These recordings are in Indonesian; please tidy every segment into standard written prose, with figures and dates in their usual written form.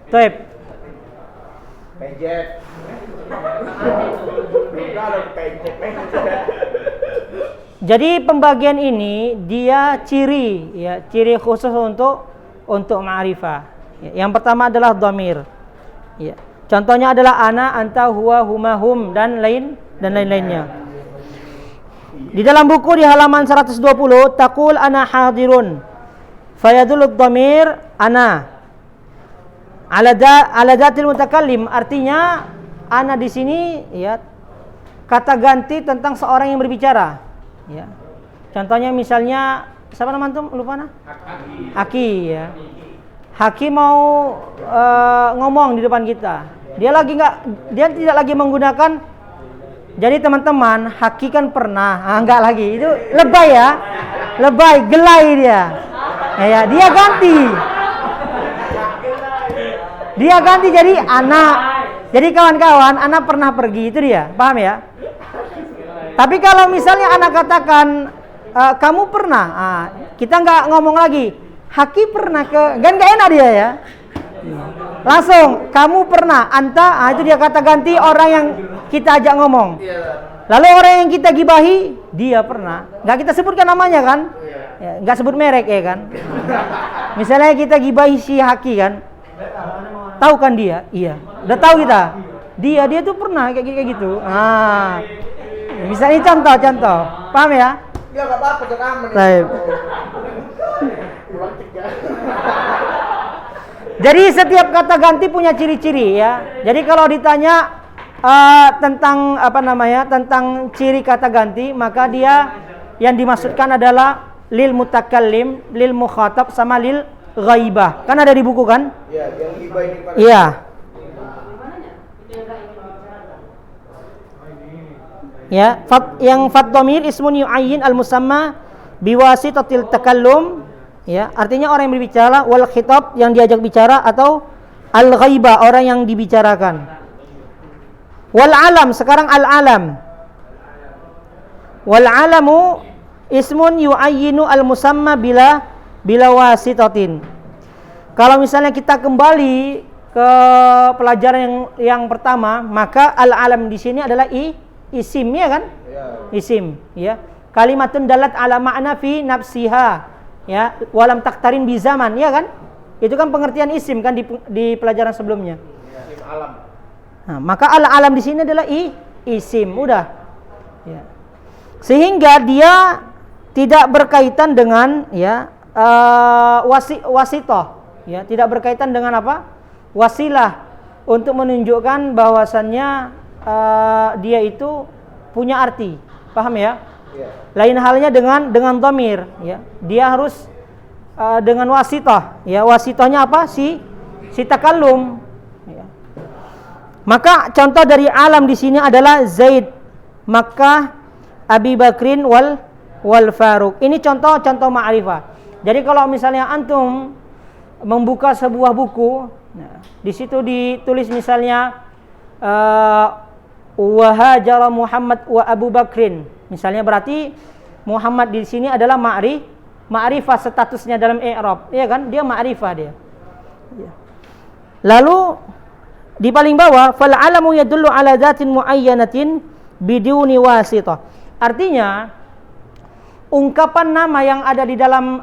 Taib. Pejet. Jadi pembagian ini dia ciri ya, ciri khusus untuk ma'rifah. Ya, yang pertama adalah dhamir. Ya. Contohnya adalah ana, anta, huwa, huma, hum dan lain-lainnya. Di dalam buku di halaman 120 taqul ana hadirun. Fayadulud dhamir ana. Ala dzatil mutakallim, artinya ana di sini ya kata ganti tentang seorang yang berbicara. Ya. Contohnya misalnya siapa nama antum? Lupa nah? Haki ya. Haki mau ngomong di depan kita. Dia tidak lagi menggunakan. Jadi teman-teman, Haki kan pernah, enggak lagi. Itu lebay ya. Lebay, gelai dia. Ya, dia ganti. Dia ganti jadi anak. Jadi kawan-kawan, anak pernah pergi, itu dia. Paham ya? Tapi kalau misalnya anak katakan kamu pernah, kita nggak ngomong lagi. Haki pernah ke, kan nggak enak dia ya. Langsung kamu pernah, anta, itu dia kata ganti orang yang kita ajak ngomong. Lalu orang yang kita gibahi, dia pernah. Nggak kita sebutkan namanya kan? Ya, nggak sebut merek ya kan? Misalnya kita gibahi si Haki kan? Tahu kan dia? Iya. Udah tahu kita. Dia tuh pernah kayak gitu. Misalnya contoh. Paham ya? Ya enggak apa-apa, aman. Baik. Jadi setiap kata ganti punya ciri-ciri ya. Jadi kalau ditanya tentang tentang ciri kata ganti, maka dia yang dimaksudkan adalah lil mutakallim, lil mukhatab sama lil ghaibah. Kan ada di buku kan? Iya, yang ghaibah ini pada. Iya. Ya, yang fat dhamir ismun yu'ayyin al-musamma biwasitatil takallum, ya, artinya orang yang berbicara, wal khitab yang diajak bicara, atau al-ghaibah orang yang dibicarakan. Wal alam, sekarang al-alam. Wal alamu ismun yu'ayyinu al-musamma bila wasitatin. Kalau misalnya kita kembali ke pelajaran yang pertama, maka al-alam di sini adalah isim ya kan? Ya. Isim ya. Kalimatun dalat ala ma'na fi nafsiha ya, walam taktarin bi zaman ya kan? Itu kan pengertian isim kan di pelajaran sebelumnya. Isim alam. Nah, maka al-alam di sini adalah isim, udah. Ya. Sehingga dia tidak berkaitan dengan ya wasitoh ya, tidak berkaitan dengan apa? Wasilah untuk menunjukkan bahwasannya dia itu punya arti. Paham ya? Yeah. Lain halnya dengan dhamir ya. Dia harus dengan wasitoh ya. Wasitohnya apa? Si takallum ya. Maka contoh dari alam di sini adalah Zaid, Makkah, Abi Bakrin wal Faruq. Ini contoh ma'rifah. Jadi kalau misalnya antum membuka sebuah buku, nah, di situ ditulis misalnya wa hajara Muhammad wa Abu Bakrin. Misalnya berarti Muhammad di sini adalah ma'rifah statusnya dalam i'rab, ya kan? Dia ma'rifah dia. Lalu di paling bawah fal alamu yadullu ala dzatin muayyanatin biduni wasithah. Artinya ungkapan nama yang ada di dalam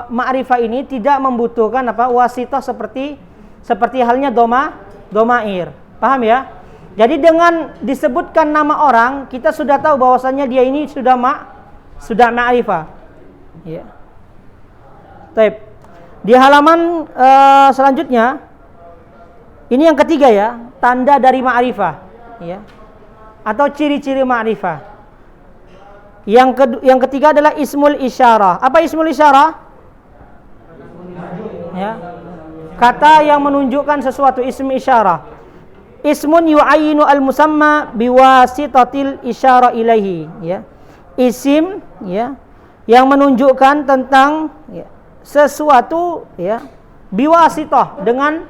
ma'rifah ini tidak membutuhkan wasithah seperti halnya domair. Paham ya? Jadi dengan disebutkan nama orang, kita sudah tahu bahwasannya dia ini sudah ma'rifah. Ya. Baik. Di halaman selanjutnya, ini yang ketiga ya, tanda dari ma'rifah, ya, atau ciri-ciri ma'rifah. Yang ketiga adalah ismul isyarah. Apa ismul isyarah? Ya. Kata yang menunjukkan sesuatu, ism isyarah. Ismun yu'ayyinu al-musamma biwasitatil isyara ilaihi, ya. Isim ya yang menunjukkan tentang ya, sesuatu ya biwasitah dengan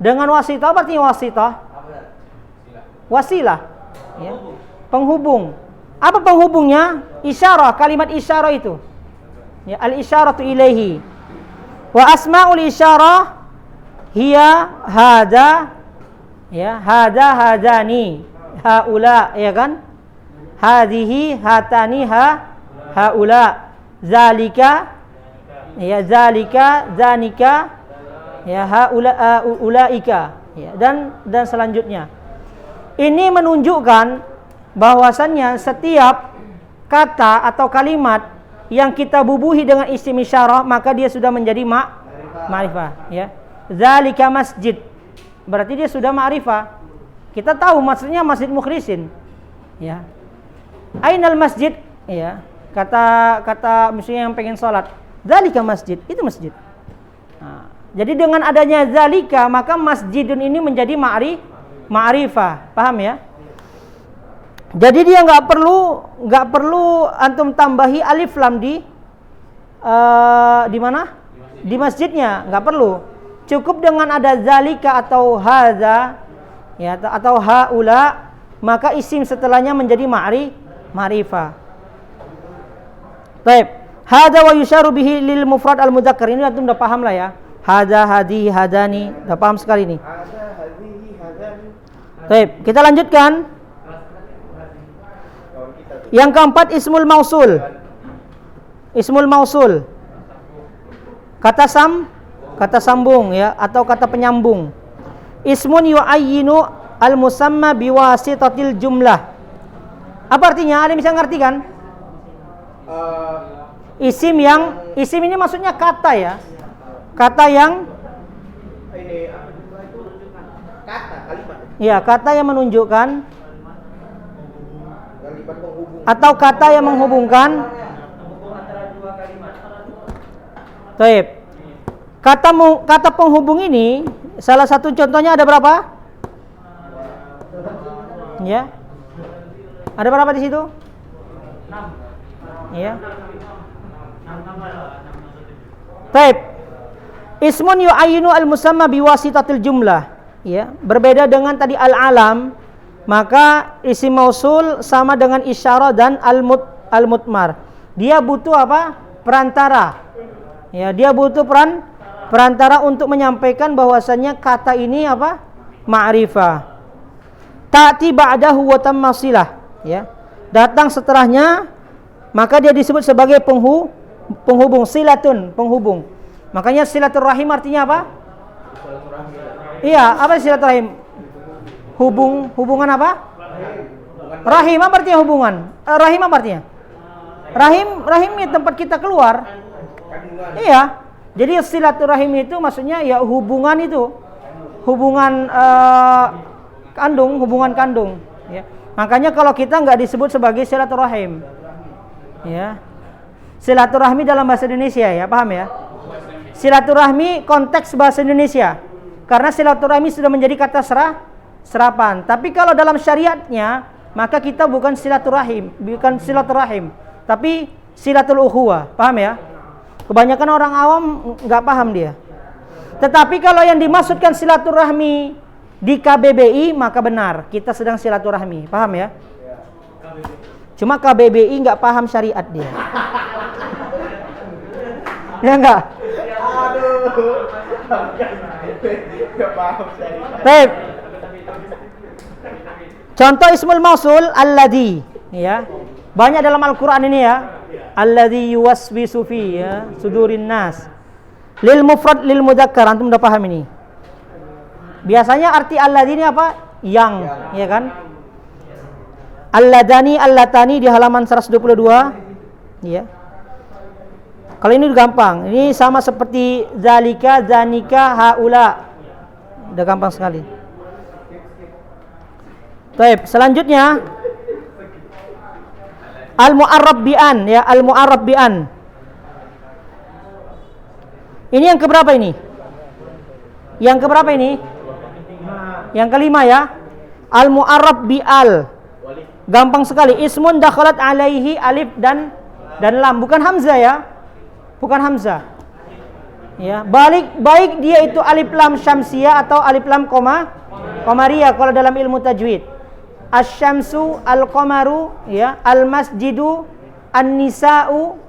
wasitah. Apa artinya wasitah? Wasilah ya, penghubung. Apa penghubungnya? Isyarah, kalimat isyarah itu ya, al-isyaratu ilaihi. Wa asma'ul isyarah hiya, hada, ya, hada, hadani, haula, ya kan? Hadhihi, hatani, haula, zalika, ya, zalika, zanika, ya, haula, ulaika, ya, dan selanjutnya. Ini menunjukkan bahwasannya setiap kata atau kalimat yang kita bubuhi dengan isim isyarah maka dia sudah menjadi ma'rifah, ya. Zalika masjid, berarti dia sudah ma'rifah. Kita tahu maksudnya masjid mukhlisin, ya. Ainal masjid, ya. Kata misalnya yang pengen sholat, zalika masjid, itu masjid. Nah, jadi dengan adanya zalika maka masjidun ini menjadi ma'rifah, paham ya? Jadi dia nggak perlu antum tambahi alif lam di mana? Di masjidnya, nggak perlu. Cukup dengan ada zalika atau hadza, ya, atau haula, maka isim setelahnya menjadi ma'rifah. Baik, hadza wa yusharu bihi lil mufrad al mudzakkar. Ini antum udah paham lah ya. Hadza, hadihi, hadani, udah paham sekali nih. Baik, kita lanjutkan. Yang keempat ismul mausul. Ismul mausul. Kata sambung, ya, atau kata penyambung. Ismun yu'ayyinu al-musamma biwasitatil jumlah. Apa artinya? Ada yang bisa ngerti kan? Isim ini maksudnya kata, ya. Kata yang kalimat. Ya, kata yang menunjukkan atau kata yang menghubungkan. Baik. Kata penghubung ini salah satu contohnya ada berapa? Ya. Ada berapa di situ? 6. Ya. Baik. Ismun yu'ayyinu al-musamma biwasitatil jumlah. Ya, berbeda dengan tadi al-alam. Maka isim mausul sama dengan isyarah dan al-mutmar. Dia butuh apa? Perantara. Ya, dia butuh perantara untuk menyampaikan bahwasannya kata ini apa? Ma'rifah. Ta'ti ba'dahu wa tammasilah, ya. Datang setelahnya maka dia disebut sebagai penghubung, silatun, penghubung. Makanya silaturahim artinya apa? Iya, apa silaturahim? Hubungan apa? Rahim apa artinya hubungan? Rahim apa artinya? Rahim ini tempat kita keluar. Iya. Jadi silaturahim itu maksudnya ya hubungan itu. Hubungan hubungan kandung, ya. Makanya kalau kita nggak disebut sebagai silaturahim. Ya. Silaturahmi dalam bahasa Indonesia, ya, paham ya? Silaturahmi konteks bahasa Indonesia. Karena silaturahmi sudah menjadi kata serapan. Tapi kalau dalam syariatnya maka kita bukan silaturahim, tapi silatul ukhuwah. Paham ya? Kebanyakan orang awam nggak paham dia. Tetapi kalau yang dimaksudkan silaturahmi di KBBI maka benar, kita sedang silaturahmi. Paham ya? Cuma KBBI nggak paham syariat dia. Ya enggak? Aduh. Nggak paham syariat. Baik. Contoh ismul mausul alladhi, ya. Banyak dalam Al-Qur'an ini, ya. Alladhi yuwaswisu fi, ya, sudurin nas. Lil mufrad lil mudzakkar, antum udah paham ini. Biasanya arti alladhi ini apa? Yang, ya kan? Alladani, allatani di halaman 122, ya. Kalau ini gampang. Ini sama seperti zalika, zanika, haula. Udah gampang sekali. Baik, selanjutnya al-mu'arrab bi'an, ya, al-mu'arrab bi'an. Ini yang keberapa ini? Yang keberapa ini? Yang kelima, ya. Al-mu'arrab bi'al. Gampang sekali. Ismun dakhalat alaihi alif dan lam, bukan hamzah, ya. Bukan hamzah. Ya, baik dia itu alif lam syamsiyah atau alif lam qamariyah kalau dalam ilmu tajwid. Asy-syamsu, al-qamaru, ya, al-masjidu, an-nisa'u.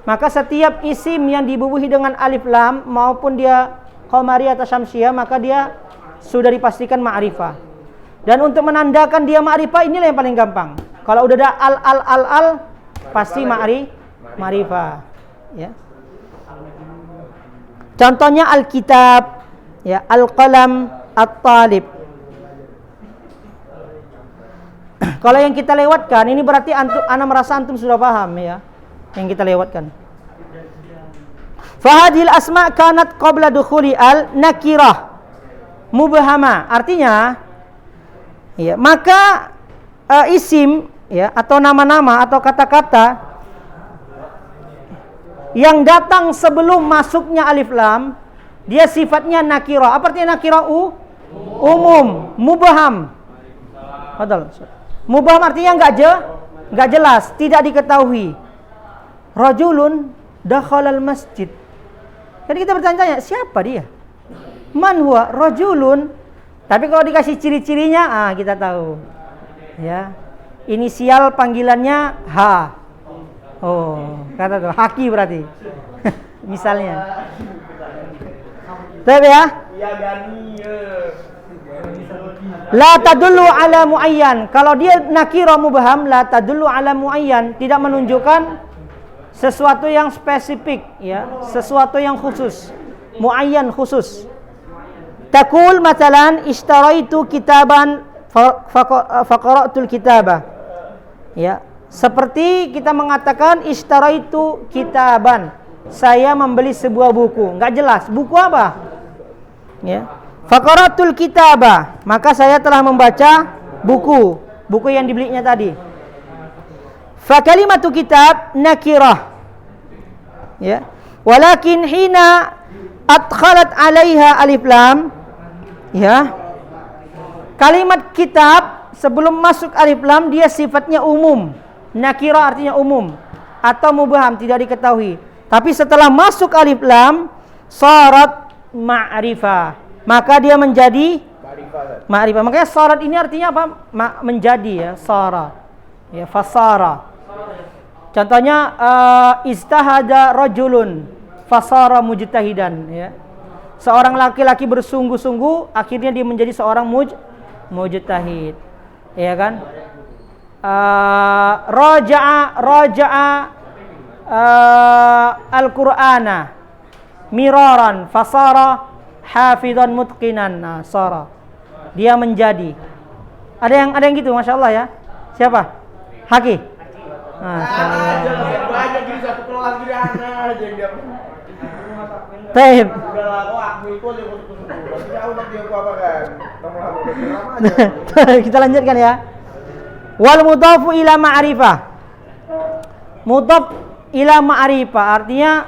Maka setiap isim yang dibubuhi dengan alif lam maupun dia qamariyah atau syamsiyah, maka dia sudah dipastikan ma'rifah. Dan untuk menandakan dia ma'rifah inilah yang paling gampang. Kalau udah ada al pasti ma'rifah, ya. Contohnya alkitab, ya, al-qalam, at-talib. Kalau yang kita lewatkan ini berarti ana merasa antum sudah paham, ya, yang kita lewatkan. Fahadil asma kanat qabla dukhuli al-nakirah mubhama. Artinya, ya, maka isim, ya, atau nama-nama atau kata-kata yang datang sebelum masuknya alif lam, dia sifatnya nakirah. Apa artinya nakirah? Umum, mubham. Betul. Mubham artinya enggak jelas, tidak diketahui. Rajulun dakhalal masjid. Jadi kita bertanya-tanya, siapa dia? Man huwa rajulun. Tapi kalau dikasih ciri-cirinya, kita tahu. Ya. Inisial panggilannya H. Oh, kata tuh Haki berarti. Misalnya. Tapi ya? Iya Gani. La tadullu ala muayyan. Kalau dia nakira mubham, la tadullu ala muayyan, tidak menunjukkan sesuatu yang spesifik, ya, sesuatu yang khusus. Muayyan khusus. Taqul mathalan ishtaraitu kitaban faqara'tul kitabah. Ya, seperti kita mengatakan ishtaraitu kitaban. Saya membeli sebuah buku. Enggak jelas, buku apa? Ya. Faqara'tul kitabah, maka saya telah membaca buku yang dibelinya tadi. Fa kalimatu kitab nakirah. Ya. Walakin hina adkhalat 'alaiha alif lam, ya. Kalimat kitab sebelum masuk alif lam dia sifatnya umum. Nakirah artinya umum atau mubham, tidak diketahui. Tapi setelah masuk alif lam sarat ma'rifah, maka dia menjadi ma'rifah. Makanya sarat ini artinya apa? Menjadi, ya, sara. Ya, fasara. Contohnya istahada rajulun fasara mujtahidan, ya. Seorang laki-laki bersungguh-sungguh, akhirnya dia menjadi seorang mujtahid. Ya kan? Raja'a al-Qur'ana miraran fasara hafidhan mutqinan. Nah, sara. Dia menjadi. Ada yang gitu, Masya Allah, ya. Siapa? Haki. Banyak gini satu kelas gini aja yang dia. Taib. Udah lah, aku ikut dia untuk udah dia apa kan. Kita lanjutkan, ya. Wal mudhafu ila ma'rifah. Mudhaf ila ma'rifah artinya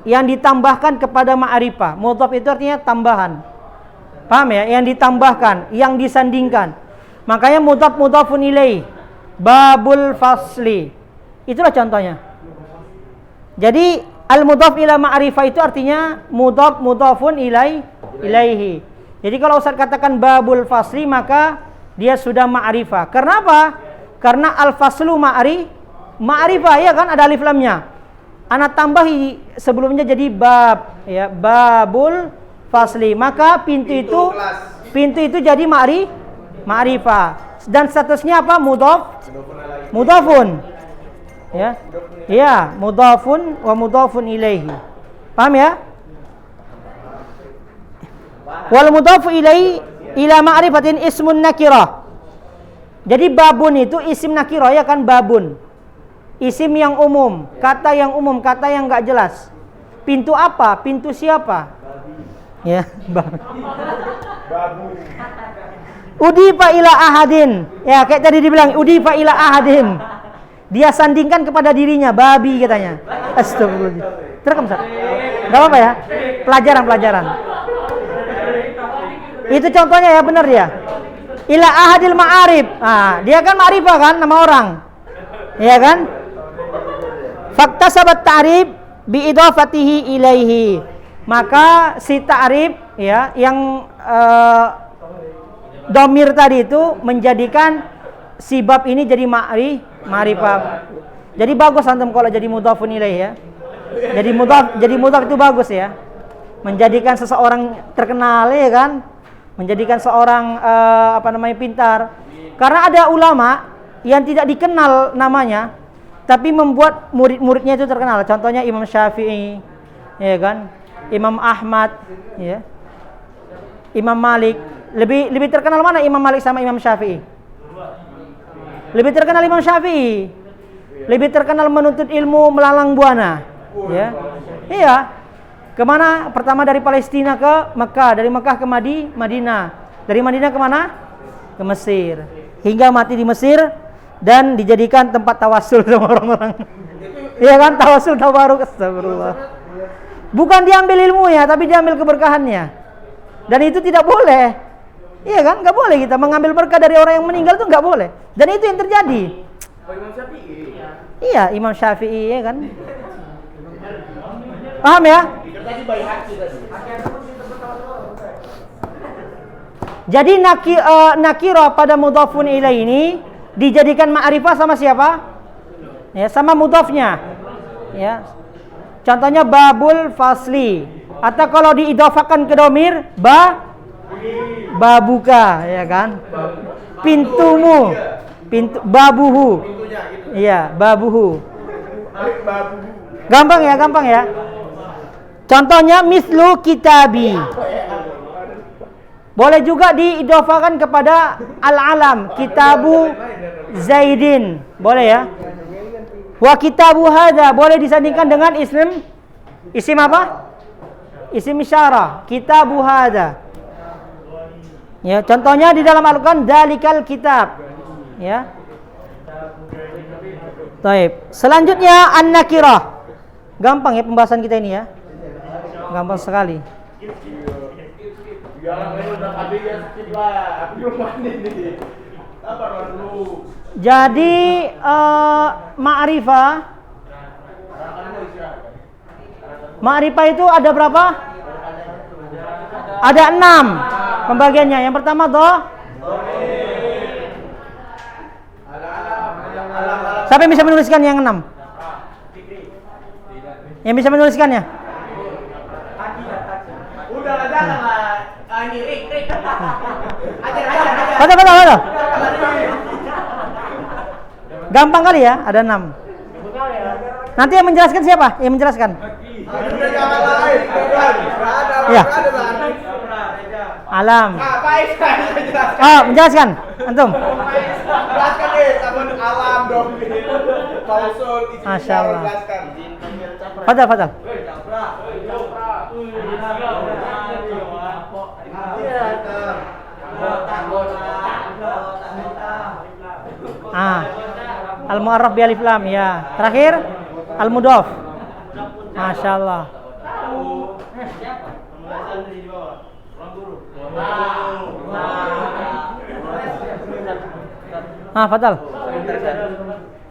yang ditambahkan kepada ma'rifah. Mudhaf itu artinya tambahan. Paham, ya? Yang ditambahkan, yang disandingkan. Makanya mudhafun ilaih. Babul fasli. Itulah contohnya. Jadi al-mudhaf ila ma'rifah itu artinya mudhafun ilaihi. Jadi kalau Ustaz katakan babul fasli, maka dia sudah ma'rifah. Kenapa? Karena al-faslu ma'rifah, ya kan, ada alif lamnya. Ana tambahi sebelumnya jadi bab, ya, babul fasli. Maka pintu itu jadi ma'rifah. Dan statusnya apa? Mudhafun. Ya. Ya, mudhafun wa mudhafun ilaihi. Paham, ya? Wal mudhafu ilaihi ila ma'rifatin ismun nakirah. Jadi babun itu isim nakirah, ya kan, babun. Isim yang umum, kata yang umum, kata yang enggak jelas. Pintu apa? Pintu siapa? Ya, babu. Udifa ila ahadin. Ya, kayak tadi dibilang udifa ila ahadin. Dia sandingkan kepada dirinya, babi katanya. Astagfirullah. Terekam, Ustaz? Enggak apa-apa, ya? Pelajaran. Itu contohnya, ya, benar dia. Ila ahadil ma'arif. Dia kan ma'rifah kan, nama orang. Ya kan? Faktasabat ta'rif bi idhafatihi ilaihi. Maka si ta'rif, ya, yang domir tadi itu menjadikan si bab ini jadi ma'rifah. Jadi bagus antum kalau jadi mudhafun ilaih, ya. Jadi mudhaf itu bagus, ya. menjadikan seseorang terkenal, ya kan? Menjadikan seorang pintar. Karena ada ulama yang tidak dikenal namanya, tapi membuat murid-muridnya itu terkenal. Contohnya Imam Syafi'i, ya kan? Imam Ahmad, ya. Imam Malik. Lebih terkenal mana Imam Malik sama Imam Syafi'i? Lebih terkenal Imam Syafi'i. Lebih terkenal menuntut ilmu melalang buana, ya. Iya. Kemana? Pertama dari Palestina ke Mekah, dari Mekah ke Madinah, dari Madinah kemana? Ke Mesir, hingga mati di Mesir dan dijadikan tempat tawasul sama orang-orang. Iya kan, tawasul tabaruk, astagfirullah. Bukan diambil ilmunya, tapi diambil keberkahannya. Dan itu tidak boleh. Iya kan, nggak boleh kita mengambil berkah dari orang yang meninggal, itu nggak boleh. Dan itu yang terjadi. Imam Syafi'i. Iya, Imam Syafi'i, ya kan. Paham ya? Jadi nakirah pada mudhafun ilaih ini dijadikan ma'rifah sama siapa? Ya, sama mudhafnya. Ya. Contohnya babul fasli. Atau kalau diidofakan ke domir, babuka, ya kan? Pintumu. Babuhu. Iya, babuhu. Gampang ya. Contohnya mislu kitabi. Boleh juga diidofakan kepada al-alam, kitabu Zaidin. Boleh ya? Wa kitabu hadza boleh disandingkan dengan isim apa? Isim isyarah, kitabu hadza. Ya, contohnya di dalam Al-Qur'an dalikal kitab. Ya. Baik. Selanjutnya an-nakirah. Gampang ya pembahasan kita ini ya. Gampang sekali. Jadi ma'rifah itu ada berapa? Ada 6 pembagiannya. Yang pertama siapa yang bisa menuliskan yang 6? Yang bisa menuliskannya? Udah janganlah. Ini Rik. Ajar. Betul. Gampang kali ya, ada 6. Nanti yang menjelaskan siapa? Yang menjelaskan? Ya. Alam. Menjelaskan. Antum. Jelaskan deh, sabun alam dong. Klausul itu. Masya Allah. Jelaskan. Fadal. Al-mu'arraf bi alif lam ya. Terakhir al-mudhaf. Masya Allah. Fadal.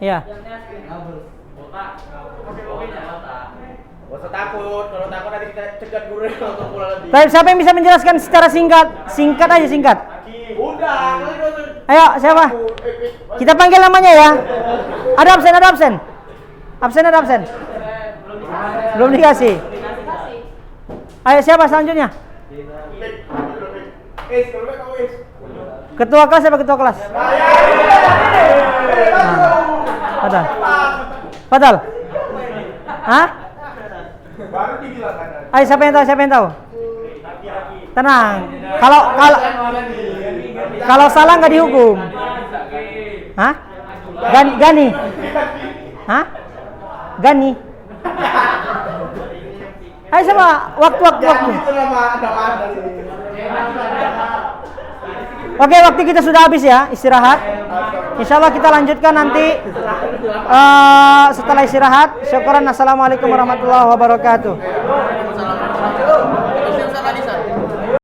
Ya. Gak usah takut, kalau takut nanti kita cegat guru untuk pulang lagi. Baik, siapa yang bisa menjelaskan secara singkat? Singkat. Udah, Ayo, siapa? Kita panggil namanya ya. Ada absen. Absen. Belum dikasih. Ayo, siapa selanjutnya? Ketua kelas siapa ketua kelas? Fadal. Hah? Baru dibilang kan. Ayo, siapa yang tahu? Tenang. Kalau salah nggak dihukum. Hah? Gani. Hah? Gani. Ayo sama waktu. Oke, waktu kita sudah habis ya, istirahat. Insya Allah kita lanjutkan nanti setelah istirahat. Syukuran. Assalamualaikum warahmatullahi wabarakatuh.